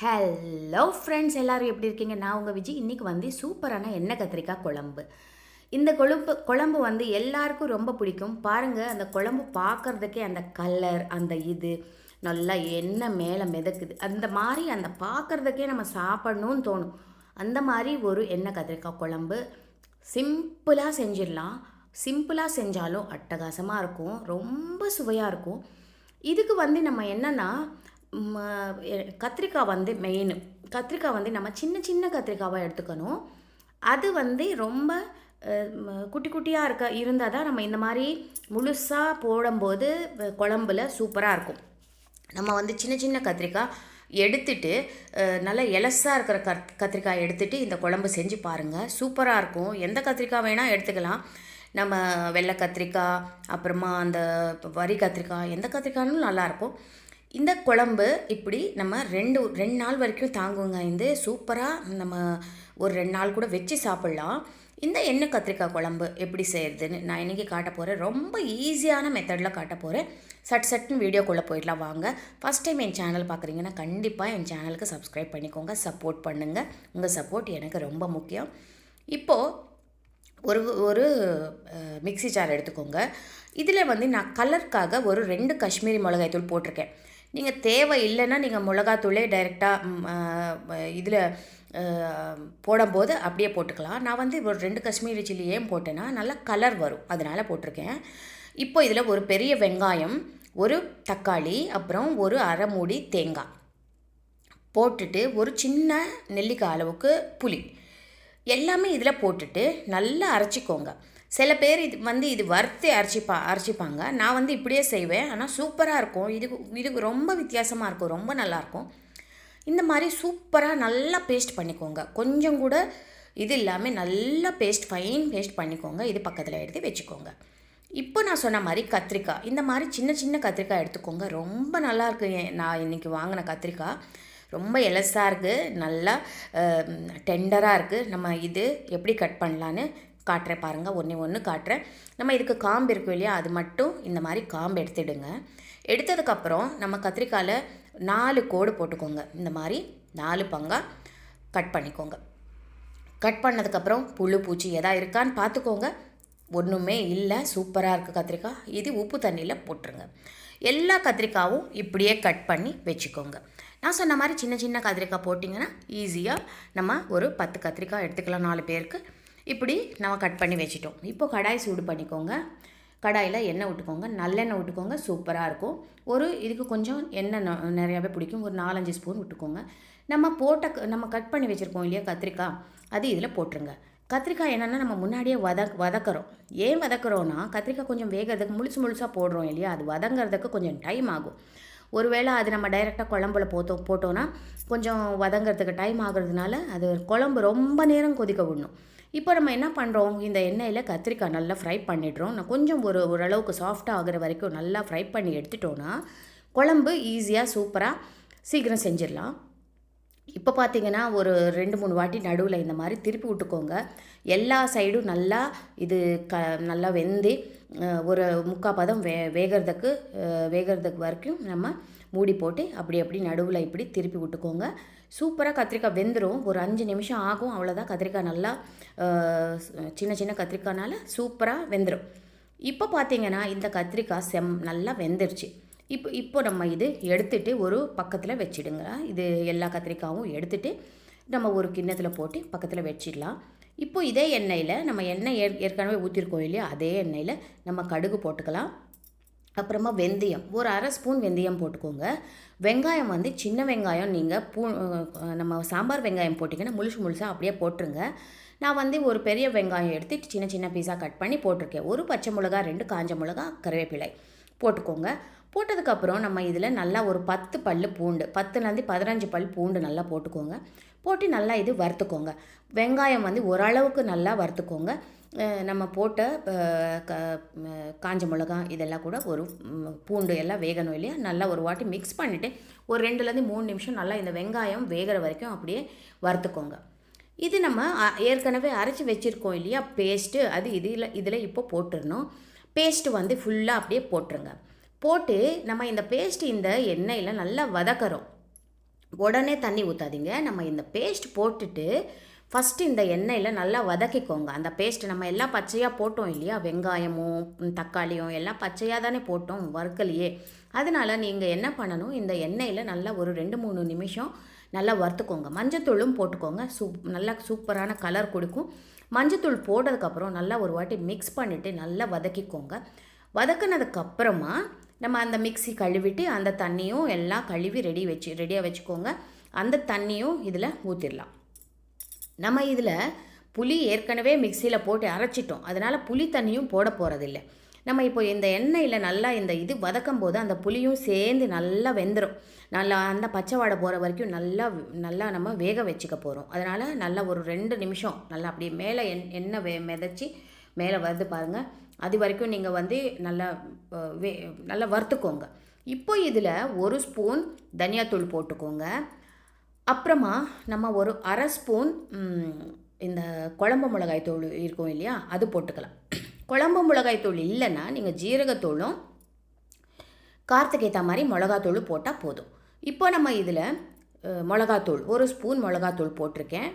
Hello friends, எல்லோரும் எப்படி இருக்கீங்க? நான் உங்கள் விஜய். இன்றைக்கி வந்து சூப்பரான எண்ணெய் கத்திரிக்காய் குழம்பு. இந்த குழம்பு வந்து எல்லாருக்கும் ரொம்ப பிடிக்கும். பாருங்கள், அந்த குழம்பு பார்க்குறதுக்கே அந்த கலர், அந்த இது நல்லா எண்ணெய் மேலே மிதக்குது. அந்த மாதிரி அந்த பார்க்குறதுக்கே நம்ம சாப்பிட்ணுன்னு தோணும். அந்த மாதிரி ஒரு எண்ணெய் கத்திரிக்காய் குழம்பு சிம்பிளாக செஞ்சிடலாம். சிம்பிளாக செஞ்சாலும் அட்டகாசமாக இருக்கும், ரொம்ப சுவையாக இருக்கும். இதுக்கு வந்து நம்ம என்னென்னா, கத்திரிக்காய் வந்து மெயின். கத்திரிக்காய் வந்து நம்ம சின்ன சின்ன கத்திரிக்காவாக எடுத்துக்கணும். அது வந்து ரொம்ப குட்டி குட்டியாக இருந்தால் தான் நம்ம இந்த மாதிரி முழுசாக போடும்போது குழம்புல சூப்பராக இருக்கும். நம்ம வந்து சின்ன சின்ன கத்திரிக்காய் எடுத்துட்டு நல்லா எலசாக இருக்கிற கத்திரிக்காய் எடுத்துகிட்டு இந்த குழம்பு செஞ்சு பாருங்கள், சூப்பராக இருக்கும். எந்த கத்திரிக்காய் வேணால் எடுத்துக்கலாம். நம்ம வெள்ளை கத்திரிக்காய், அப்புறமா அந்த வரி கத்திரிக்காய், எந்த கத்திரிக்காயும் நல்லாயிருக்கும். இந்த குழம்பு இப்படி நம்ம ரெண்டு நாள் வரைக்கும் தாங்குங்க. இந்த சூப்பராக நம்ம ஒரு 2 நாள் கூட வச்சு சாப்பிட்லாம். இந்த எண்ணெய் கத்திரிக்காய் குழம்பு எப்படி செய்கிறதுன்னு நான் இன்றைக்கி காட்ட போகிறேன். ரொம்ப ஈஸியான மெத்தடில் காட்ட போகிறேன். சட்டுன்னு வீடியோக்குள்ளே போயிடலாம் வாங்க. ஃபஸ்ட் டைம் என் சேனல் பார்க்குறீங்கன்னா கண்டிப்பாக என் சேனலுக்கு சப்ஸ்கிரைப் பண்ணிக்கோங்க, சப்போர்ட் பண்ணுங்கள். உங்கள் சப்போர்ட் எனக்கு ரொம்ப முக்கியம். இப்போது ஒரு மிக்ஸி ஜார் எடுத்துக்கோங்க. இதில் வந்து நான் கலருக்காக ஒரு 2 காஷ்மீரி மிளகாய் தூள் போட்டிருக்கேன். நீங்கள் தேவை இல்லைன்னா நீங்கள் மிளகாத்தூளே டைரெக்டாக இதில் போடும்போது அப்படியே போட்டுக்கலாம். நான் வந்து ஒரு 2 காஷ்மீரி சில்லி ஏன் போட்டேன்னா நல்லா கலர் வரும், அதனால் போட்டிருக்கேன். இப்போ இதில் ஒரு பெரிய வெங்காயம், ஒரு தக்காளி, அப்புறம் ஒரு அரை மூடி தேங்காய் போட்டுட்டு ஒரு சின்ன நெல்லிக்காய் அளவுக்கு புளி எல்லாமே இதில் போட்டுட்டு நல்லா அரைச்சிக்கோங்க. சில பேர் இது வறுத்து அரைச்சிப்பாங்க. நான் வந்து இப்படியே செய்வேன், ஆனால் சூப்பராக இருக்கும். இதுக்கு ரொம்ப வித்தியாசமாக இருக்கும், ரொம்ப நல்லாயிருக்கும். இந்த மாதிரி சூப்பராக நல்லா பேஸ்ட் பண்ணிக்கோங்க. கொஞ்சம் கூட இது இல்லாமல் நல்லா ஃபைன் பேஸ்ட் பண்ணிக்கோங்க. இது பக்கத்தில் எடுத்து வச்சுக்கோங்க. இப்போ நான் சொன்ன மாதிரி கத்திரிக்காய், இந்த மாதிரி சின்ன சின்ன கத்திரிக்காய் எடுத்துக்கோங்க. ரொம்ப நல்லாயிருக்கு. நான் இன்றைக்கி வாங்கின கத்திரிக்காய் ரொம்ப எலசாக இருக்குது, நல்லா டெண்டராக இருக்குது. நம்ம இது எப்படி கட் பண்ணலான்னு காட்டுறேன் பாருங்கள். ஒன்று காட்டுறேன். நம்ம இதுக்கு காம்பு இருக்கும் இல்லையா, அது மட்டும் இந்த மாதிரி காம்பு எடுத்துடுங்க. எடுத்ததுக்கப்புறம் நம்ம கத்திரிக்காயில் 4 கோடு போட்டுக்கோங்க. இந்த மாதிரி 4 பங்காக கட் பண்ணிக்கோங்க. கட் பண்ணதுக்கப்புறம் புழு பூச்சி எதாவது இருக்கான்னு பார்த்துக்கோங்க. ஒன்றுமே இல்லை, சூப்பராக இருக்குது கத்திரிக்காய். இது உப்பு தண்ணியில் போட்டுருங்க. எல்லா கத்திரிக்காயும் இப்படியே கட் பண்ணி வச்சுக்கோங்க. நான் சொன்ன மாதிரி சின்ன சின்ன கத்திரிக்காய் போட்டிங்கன்னா ஈஸியாக நம்ம ஒரு 10 கத்திரிக்காய் எடுத்துக்கலாம் 4 பேருக்கு. இப்படி நம்ம கட் பண்ணி வச்சிட்டோம். இப்போ கடாய் சூடு பண்ணிக்கோங்க. கடாயில் எண்ணெய் விட்டுக்கோங்க, நல்லெண்ணெய் விட்டுக்கோங்க, சூப்பராக இருக்கும். இதுக்கு கொஞ்சம் எண்ணெய் நிறையாவே பிடிக்கும். ஒரு 4-5 ஸ்பூன் விட்டுக்கோங்க. நம்ம கட் பண்ணி வச்சுருக்கோம் இல்லையா கத்திரிக்காய், அது இதில் போட்டுருங்க. கத்திரிக்காய் என்னென்னா நம்ம முன்னாடியே வதக்குறோம். ஏன் வதக்குறோன்னா, கத்திரிக்காய் கொஞ்சம் வேகிறதுக்கு முழுசாக போடுறோம் இல்லையா, அது வதங்கிறதுக்கு கொஞ்சம் டைம் ஆகும். ஒருவேளை அது நம்ம டைரெக்டாக குழம்புல போட்டோன்னா கொஞ்சம் வதங்கிறதுக்கு டைம் ஆகிறதுனால அது குழம்பு ரொம்ப நேரம் கொதிக்க விடணும். இப்போ நம்ம என்ன பண்ணுறோம், இந்த எண்ணெயில் கத்திரிக்காய் நல்லா ஃப்ரை பண்ணிடுறோம். நான் கொஞ்சம் ஓரளவுக்கு சாஃப்டாக ஆகிற வரைக்கும் நல்லா ஃப்ரை பண்ணி எடுத்துட்டோன்னா குழம்பு ஈஸியாக சூப்பராக சீக்கிரம் செஞ்சிடலாம். இப்போ பார்த்தீங்கன்னா ஒரு 2-3 வாட்டி நடுவில் இந்த மாதிரி திருப்பி விட்டுக்கோங்க. எல்லா சைடும் நல்லா இது நல்லா வெந்து ஒரு 3/4 பதம் வேகிறதுக்கு வரைக்கும் நம்ம மூடி போட்டு அப்படி நடுவில் இப்படி திருப்பி விட்டுக்கோங்க. சூப்பராக கத்திரிக்காய் வெந்துடும். ஒரு 5 நிமிஷம் ஆகும், அவ்வளோதான். கத்திரிக்காய் நல்லா சின்ன சின்ன கத்திரிக்காய்னால சூப்பராக வெந்துடும். இப்போ பார்த்தீங்கன்னா இந்த கத்திரிக்காய் நல்லா வெந்துருச்சு. இப்போ நம்ம இது எடுத்துகிட்டு ஒரு பக்கத்தில் வச்சிடுங்க. இது எல்லா கத்திரிக்காயும் எடுத்துகிட்டு நம்ம ஒரு கிண்ணத்தில் போட்டு பக்கத்தில் வச்சிடலாம். இப்போ இதே எண்ணெயில் நம்ம எண்ணெய் ஏற்கனவே ஊற்றிருக்கோம் இல்லையா, அதே எண்ணெயில் நம்ம கடுகு போட்டுக்கலாம். அப்புறமா வெந்தயம், ஒரு அரை ஸ்பூன் வெந்தயம் போட்டுக்கோங்க. வெங்காயம் வந்து சின்ன வெங்காயம் நீங்கள் நம்ம சாம்பார் வெங்காயம் போட்டிங்கன்னா முழுசாக அப்படியே போட்டுருங்க. நான் வந்து ஒரு பெரிய வெங்காயம் எடுத்து சின்ன சின்ன பீஸாக கட் பண்ணி போட்டிருக்கேன். ஒரு பச்சை மிளகா, 2 காஞ்ச மிளகா, கருவேப்பிலை போட்டுக்கோங்க. போட்டதுக்கப்புறம் நம்ம இதில் நல்லா ஒரு 10 பல் பூண்டு, 10லேருந்து 15 பல் பூண்டு நல்லா போட்டுக்கோங்க. போட்டு நல்லா இது வறுத்துக்கோங்க. வெங்காயம் வந்து ஓரளவுக்கு நல்லா வறுத்துக்கோங்க. நம்ம போட்ட காஞ்ச மிளகா இதெல்லாம் கூட ஒரு பூண்டு எல்லாம் வேகணும் இல்லையா, நல்லா ஒரு வாட்டி மிக்ஸ் பண்ணிவிட்டு ஒரு 2-3 நிமிஷம் நல்லா இந்த வெங்காயம் வேகிற வரைக்கும் அப்படியே வறுத்துக்கோங்க. இது நம்ம ஏற்கனவே அரைச்சி வச்சுருக்கோம் இல்லையா பேஸ்ட்டு, அது இதில் இப்போ போட்டுடணும். பேஸ்ட்டு வந்து ஃபுல்லாக அப்படியே போட்டுருங்க. போட்டு நம்ம இந்த பேஸ்ட்டு இந்த எண்ணெயில் நல்லா வதக்கிறோம். உடனே தண்ணி ஊற்றாதீங்க. நம்ம இந்த பேஸ்ட் போட்டுட்டு ஃபஸ்ட்டு இந்த எண்ணெயில் நல்லா வதக்கிக்கோங்க. அந்த பேஸ்ட் நம்ம எல்லாம் பச்சையாக போட்டோம் இல்லையா, வெங்காயமும் தக்காளியும் எல்லாம் பச்சையாக தானே போட்டோம் வறுக்கலையே. அதனால் நீங்கள் என்ன பண்ணணும், இந்த எண்ணெயில் நல்லா ஒரு 2-3 நிமிஷம் நல்லா வறுத்துக்கோங்க. மஞ்சத்தூளும் போட்டுக்கோங்க. நல்லா சூப்பரான கலர் கொடுக்கும். மஞ்சத்தூள் போட்டதுக்கப்புறம் நல்லா ஒரு வாட்டி மிக்ஸ் பண்ணிவிட்டு நல்லா வதக்கிக்கோங்க. வதக்கினதுக்கப்புறமா நம்ம அந்த மிக்ஸி கழுவிட்டு அந்த தண்ணியும் எல்லாம் கழுவி ரெடியாக வச்சுக்கோங்க. அந்த தண்ணியும் இதில் ஊற்றிடலாம். நம்ம இதில் புளி ஏற்கனவே மிக்சியில் போட்டு அரைச்சிட்டோம். அதனால் புளி தண்ணியும் போட போகிறதில்ல. நம்ம இப்போ இந்த எண்ணெயில் நல்லா இந்த இது வதக்கும் போது அந்த புளியும் சேர்ந்து நல்லா வெந்துடும். நல்லா அந்த பச்சை வாடை போகிற வரைக்கும் நல்லா நம்ம வேக வச்சுக்க போகிறோம். அதனால் நல்லா ஒரு 2 நிமிஷம் நல்லா அப்படியே மேலே எண்ணெய் மிதச்சி மேலே வருது பாருங்கள். அது வரைக்கும் நீங்கள் வந்து நல்லா வறுத்துக்கோங்க. இப்போ இதில் 1 ஸ்பூன் தனியாத்தூள் போட்டுக்கோங்க. அப்புறமா நம்ம ஒரு 1/2 ஸ்பூன் இந்த குழம்பு மிளகாய் தூள் இருக்கும் இல்லையா, அது போட்டுக்கலாம். குழம்பு மிளகாய் தூள் இல்லைன்னா நீங்கள் ஜீரகத்தூளும் காரத்துக்கு ஏற்ற மாதிரி மிளகாத்தூள் போட்டால் போதும். இப்போ நம்ம இதில் மிளகாத்தூள் 1 ஸ்பூன் மிளகாத்தூள் போட்டிருக்கேன்.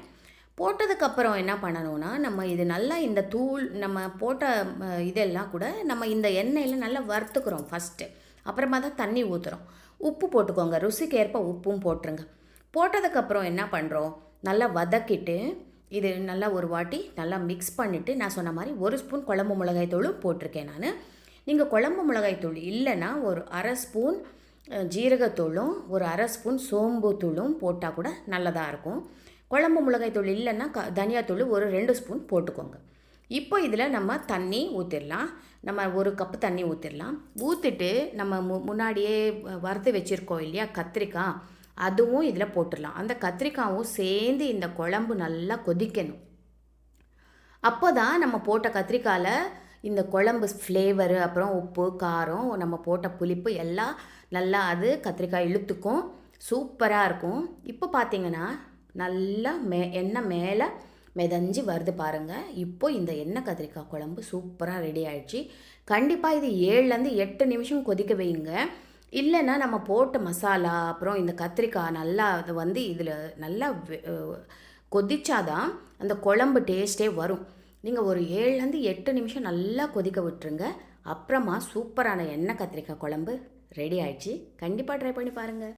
போட்டதுக்கப்புறம் என்ன பண்ணணும்னா, நம்ம இது நல்லா இந்த தூள் நம்ம போட்ட இதெல்லாம் கூட நம்ம இந்த எண்ணெயில் நல்லா வறுத்துக்கிறோம் ஃபஸ்ட்டு. அப்புறமா தான் தண்ணி ஊற்றுறோம். உப்பு போட்டுக்கோங்க. ருசிக்கு ஏற்ப உப்பும் போட்டுருங்க. போட்டதுக்கப்புறம் என்ன பண்ணுறோம், நல்லா வதக்கிட்டு இது நல்லா ஒரு வாட்டி நல்லா மிக்ஸ் பண்ணிவிட்டு நான் சொன்ன மாதிரி 1 ஸ்பூன் குழம்பு மிளகாய் தூளும் போட்டிருக்கேன் நான். நீங்கள் குழம்பு மிளகாய் தூள் இல்லைன்னா ஒரு 1/2 ஸ்பூன் ஜீரகத்தூளும் ஒரு 1/2 ஸ்பூன் சோம்பு தூளும் போட்டால் கூட நல்லதாக இருக்கும். குழம்பு மிளகாய் தூள் இல்லைன்னா தனியாத்தூள் ஒரு 2 ஸ்பூன் போட்டுக்கோங்க. இப்போ இதில் நம்ம தண்ணி ஊற்றிடலாம். நம்ம 1 கப்பு தண்ணி ஊற்றிடலாம். ஊற்றிட்டு நம்ம முன்னாடியே வறுத்து வச்சுருக்கோம் இல்லையா கத்திரிக்காய், அதுவும் இதில் போட்டுடலாம். அந்த கத்திரிக்காயும் சேர்ந்து இந்த குழம்பு நல்லா கொதிக்கணும். அப்போ தான் நம்ம போட்ட கத்திரிக்காயில் இந்த குழம்பு ஃப்ளேவரு, அப்புறம் உப்பு, காரம், நம்ம போட்ட புளிப்பு எல்லாம் நல்லா அது கத்திரிக்காய் இழுத்துக்கும். சூப்பராக இருக்கும். இப்போ பார்த்தீங்கன்னா நல்லா எண்ணெய் மேலே மிதஞ்சு வருது பாருங்கள். இப்போ இந்த எண்ணெய் கத்திரிக்காய் குழம்பு சூப்பராக ரெடி ஆகிடுச்சு. கண்டிப்பாக இது 7லேருந்து 8 நிமிஷம் கொதிக்க வைங்க. இல்லைன்னா நம்ம போட்ட மசாலா அப்புறம் இந்த கத்திரிக்காய் நல்லா அது வந்து இதில் நல்லா கொதிச்சாதான் அந்த குழம்பு டேஸ்ட்டே வரும். நீங்கள் ஒரு 7லேருந்து 8 நிமிஷம் நல்லா கொதிக்க விட்டுருங்க. அப்புறமா சூப்பரான எண்ணெய் கத்திரிக்காய் குழம்பு ரெடி ஆயிடுச்சு. கண்டிப்பாக ட்ரை பண்ணி பாருங்கள்.